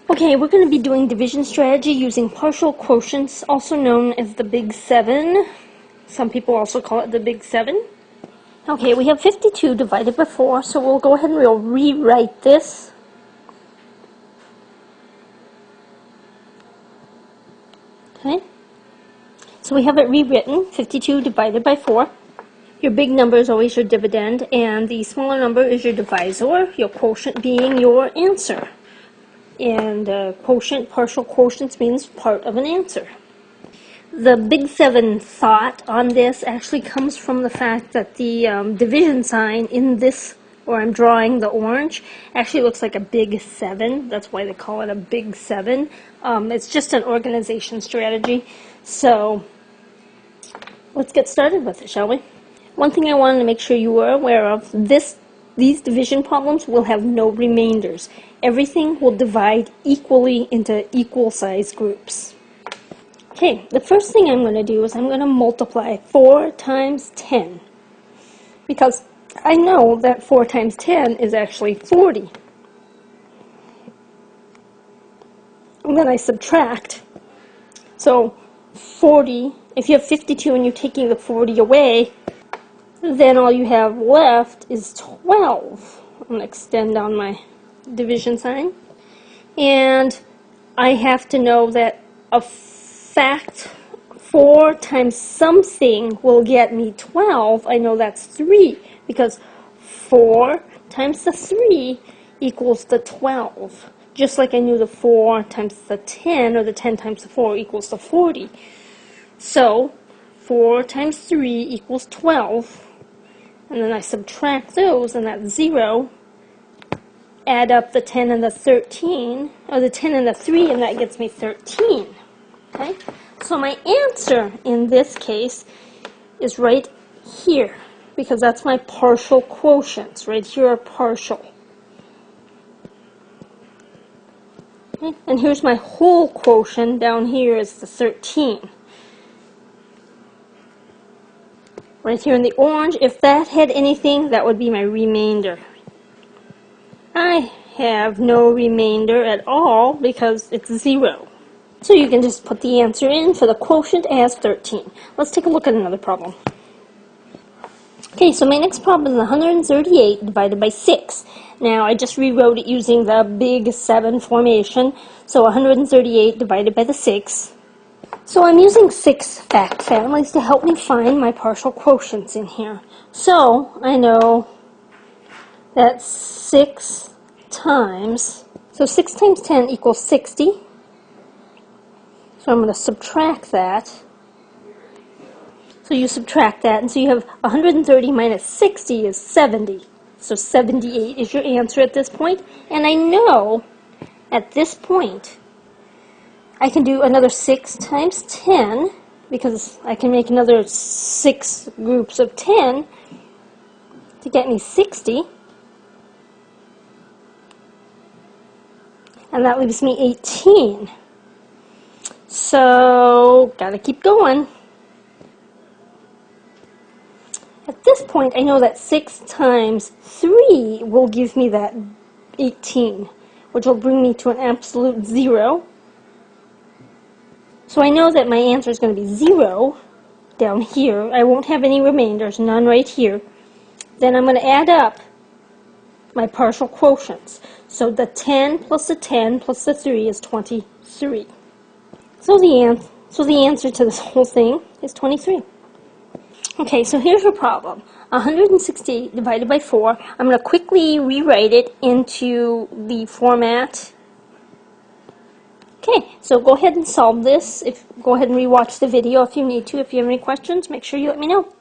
Okay, we're going to be doing division strategy using partial quotients, also known as the Big 7. Some people also call it the Big 7. Okay, we have 52 divided by 4, so we'll go ahead and we'll rewrite this. Okay, so we have it rewritten, 52 divided by 4. Your big number is always your dividend, and the smaller number is your divisor, your quotient being your answer. And quotient, partial quotients means part of an answer. The Big 7 thought on this actually comes from the fact that the division sign in this, where I'm drawing the orange, actually looks like a Big 7. That's why they call it a Big 7. It's just an organization strategy. So let's get started with it, shall we? One thing I wanted to make sure you were aware of, these division problems will have no remainders. Everything will divide equally into equal size groups. Okay, the first thing I'm going to do is I'm going to multiply 4 times 10. Because I know that 4 times 10 is actually 40. And then I subtract. So 40, if you have 52 and you're taking the 40 away, then all you have left is 12. I'm going to extend down my division sign. And I have to know that a fact 4 times something will get me 12. I know that's 3 because 4 times the 3 equals the 12. Just like I knew the 4 times the 10 or the 10 times the 4 equals the 40. So 4 times 3 equals 12. And then I subtract those, and that's 0. Add up the 10 and the 13, or the 10 and the 3, and that gets me 13. Okay? So my answer in this case is right here, because that's my partial quotients. Right here are partial. Okay? And here's my whole quotient. Down here is the 13. Right here in the orange, if that had anything, that would be my remainder. I have no remainder at all because it's 0. So you can just put the answer in for the quotient as 13. Let's take a look at another problem. Okay, so my next problem is 138 divided by 6. Now, I just rewrote it using the Big 7 formation. So 138 divided by the 6. So I'm using 6 fact families to help me find my partial quotients in here. So I know that 6 times 10 equals 60. So I'm going to subtract that. So you subtract that, and so you have 130 minus 60 is 70. So 78 is your answer at this point. And I know at this point I can do another 6 times 10, because I can make another 6 groups of 10 to get me 60. And that leaves me 18. So, gotta keep going. At this point, I know that 6 times 3 will give me that 18, which will bring me to an absolute 0. So I know that my answer is going to be 0 down here. I won't have any remainders, none right here. Then I'm going to add up my partial quotients. So the 10 plus the 10 plus the 3 is 23. So the answer to this whole thing is 23. Okay, so here's your problem. 168 divided by 4. I'm going to quickly rewrite it into the format. Okay, so go ahead and solve this. Go ahead and rewatch the video if you need to. If you have any questions, make sure you let me know.